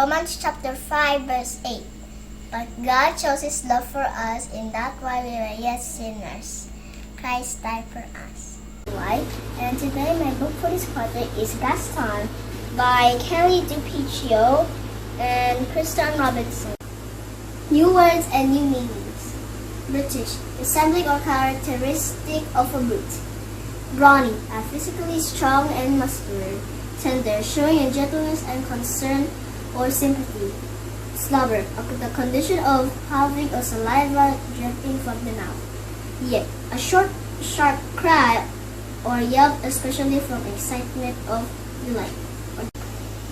Romans chapter 5 verse 8. But God shows His love for us in that while we were yet sinners, Christ died for us. Why? And today my book for this quarter is Gaston by Kelly DiPiccio and Kristen Robinson. New words and new meanings. British, the symbolic or characteristic of a brute. Brawny, physically strong and muscular. Tender, showing a gentleness and concern or sympathy. Slobber, the condition of having a saliva dripping from the mouth. Yip, a short, sharp cry or yelp, especially from excitement of delight.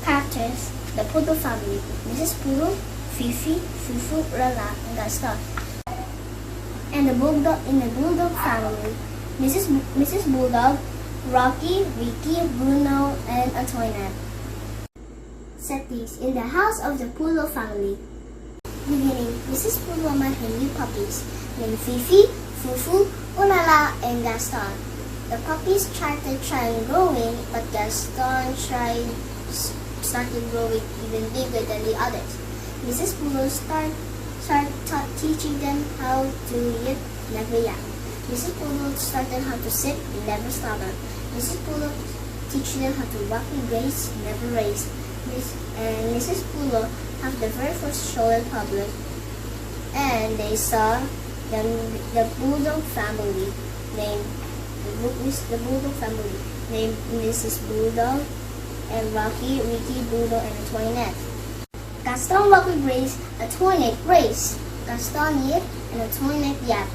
Characters: the Poodle family, Mrs. Poodle, Fifi, Fufu, Rala, and Gaston. And the Bulldog in the Bulldog family, Mrs. Bulldog, Rocky, Ricky, Bruno, and Antoinette. Settings: in the house of the Poodle family. Beginning: Mrs. Poodle met her new puppies named Fifi, Fufu, Ulala, and Gaston. The puppies started trying growing, but Gaston started growing even bigger than the others. Mrs. Poodle started teaching them how to yip, never yap. Mrs. Poodle started how to sit, never slobber. Mrs. Poodle teach them how to walk and graze, never race. And Mrs. Poodle have the very first show in public, and they saw the Bulldog family named Mrs. Bulldog and Rocky, Ricky, Bruno, and Antoinette. Gaston Rocky Grace, Antoinette Grace, Gaston Yip, and Antoinette Yap.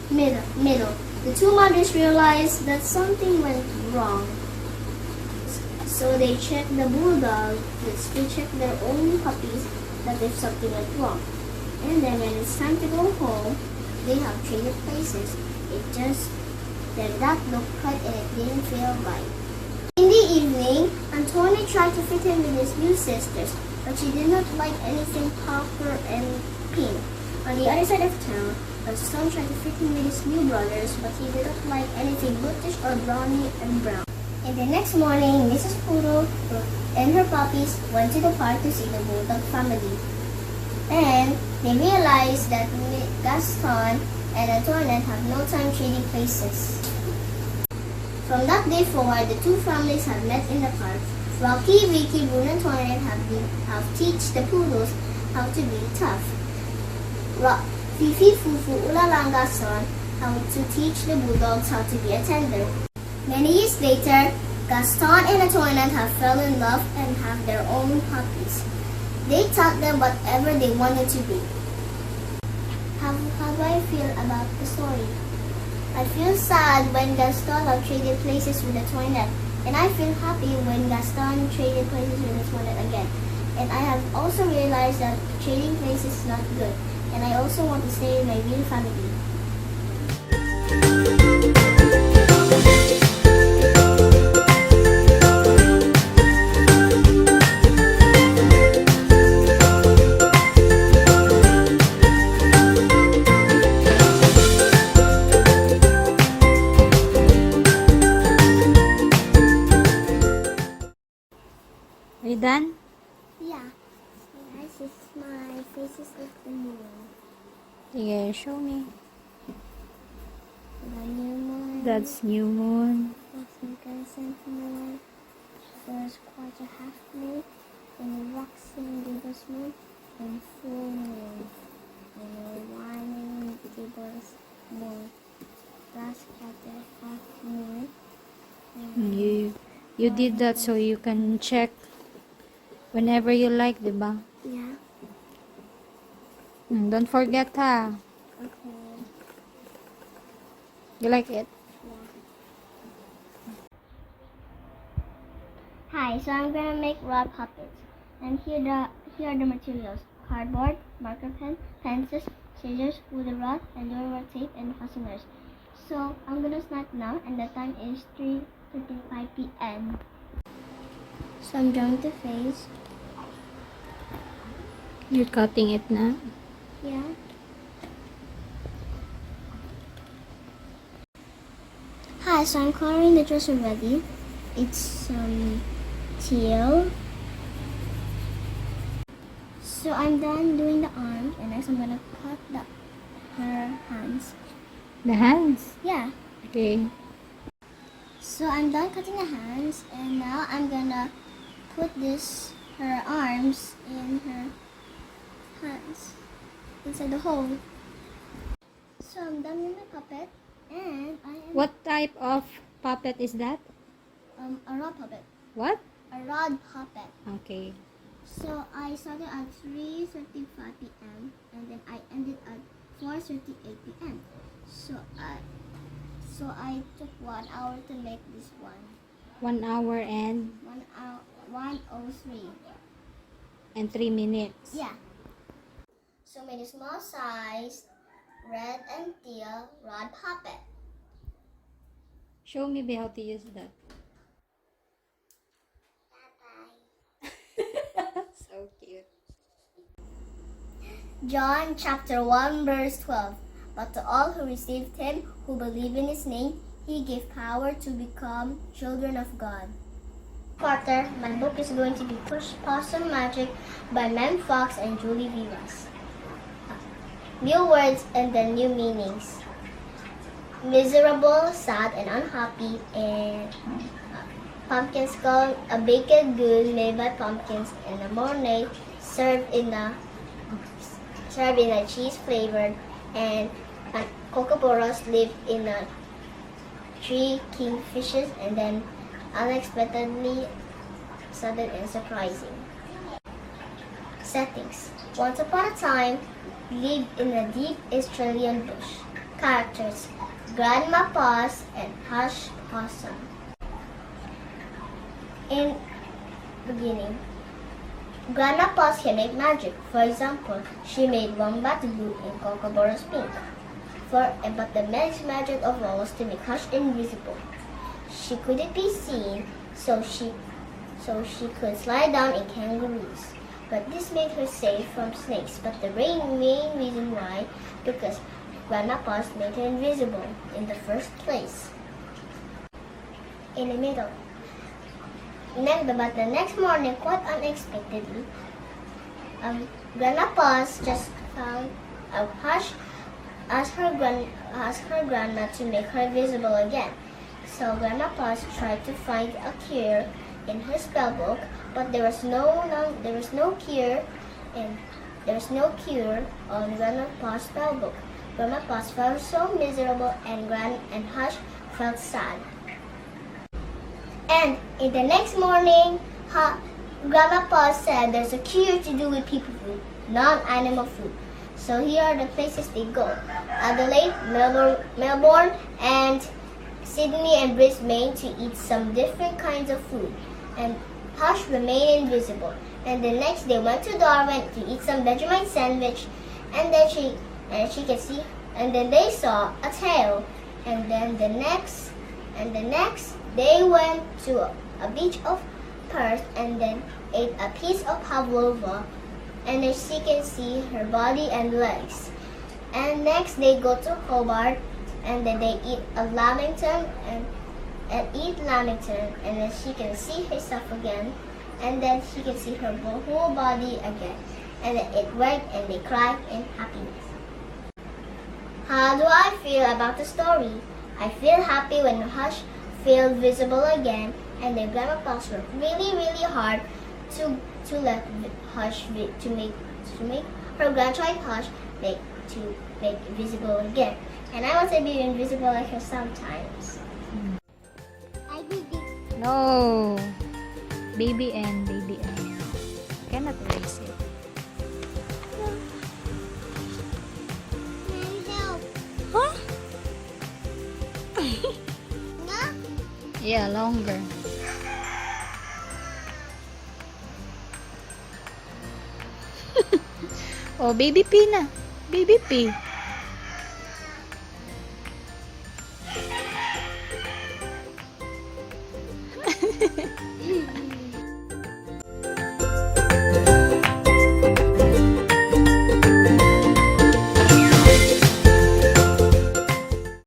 Middle. The two mothers realized that something went wrong. So they checked the Bulldog, they checked their own puppies that if something went wrong. And then when it's time to go home, they have traded places. It just did not look right and it didn't feel right. In the evening, Antoinette tried to fit in with his new sisters, but she did not like anything copper and pink. On the other side of town, Gaston tried to fit in with his new brothers, but he did not like anything brutish or browny and brown. And the next morning, Mrs. Poodle and her puppies went to the park to see the Bulldog family. And they realized that Gaston and Antoinette have no time trading places. From that day forward, the two families have met in the park. Rocky, Ricky, Bruno, and Antoinette have teach the Poodles how to be tough. Fifi, Fufu, Ulala, and Gaston how to teach the Bulldogs how to be a tender. Many years later, Gaston and Antoinette have fell in love and have their own puppies. They taught them whatever they wanted to be. How do I feel about the story? I feel sad when Gaston have traded places with Antoinette, and I feel happy when Gaston traded places with Antoinette again. And I have also realized that trading places is not good, and I also want to stay in my real family. Are you done? Yeah. This is my faces of the moon. Sige, show me. The new moon. That's new moon. That's the crescent moon. There's quarter half moon. And the waxing gibbous moon. And full moon. And the waning gibbous moon. Last quarter half moon. You did that so you can check whenever you like, diba? Yeah. Don't forget, ha. Okay. You like it? Hi, so I'm gonna make rod puppets. And here are the materials: cardboard, marker pen, pencils, scissors, wooden rod, and door tape and fasteners. So I'm gonna start now, and the time is 3:35 p.m. So I'm drawing the face. You're cutting it na? Yeah. Hi, so I'm coloring the dress already. It's teal, So I'm done doing the arms, and next I'm gonna cut her hands. The hands? Yeah. Okay. So I'm done cutting the hands, and now I'm gonna put her arms in her hands, inside the hole. So I'm done with my puppet, and I am What type of puppet is that? a rod puppet. What? A rod puppet. Okay. So I started at 3:35 p.m. and then I ended at 4:38 p.m. So I took 1 hour to make this one. 1 hour and 1:03. 3 minutes. Yeah. So made a small size red and teal rod puppet. Show me how to use that. So cute. John chapter 1 verse 12. But to all who received him, who believe in his name, he gave power to become children of God. Quarter, my book is going to be Push Possum Magic by Mem Fox and Julie Vivas. New words and then new meanings. Miserable, sad, and unhappy, and pumpkin skull, a baked good made by pumpkins, and a mornay served in a cheese flavored, and kookaburras lived in a tree, kingfishers, and then unexpectedly sudden and surprising. Settings. Once upon a time, lived in a deep Australian bush. Characters. Grandma Paws and Hush Possum. In beginning, Grandma Paws can make magic. For example, she made Wombat blue and Kookaburras pink. But the best magic of all was to make Hush invisible. She couldn't be seen, so she could slide down in kangaroos. But this made her safe from snakes. But the main reason why, because Grandma Paws made her invisible in the first place. In the middle. But the next morning, quite unexpectedly, Grandma Paws just found Hush asked her grandma to make her visible again. So Grandma Paws tried to find a cure in her spell book, but there was no cure on Grandma Paws spell book. Grandma Paws felt so miserable, and Hush felt sad. And in the next morning, Grandma Paws said there's a cure to do with people food, non-animal food. So here are the places they go: Adelaide, Melbourne, and Sydney and Brisbane to eat some different kinds of food. And Hush remained invisible. And the next they went to Darwin to eat some Vegemite sandwich, and then she could see. And then they saw a tail. And then the next they went to a beach of Perth and then ate a piece of pavlova, and then she can see her body and legs. And next they go to Hobart, and then they eat a lamington and eat lamington, and then she can see herself again, and then she can see her whole body again, and then it went and they cried in happiness. How do I feel about the story? I feel happy when Hush felt visible again, and then Grandma Paws worked really, really hard to let Hush to make her grandchild Hush make visible again. And I want to be invisible like her sometimes. I did it. No. Baby N. Cannot erase it. Help. Huh? No? Yeah, longer. Oh, baby P na. Baby P.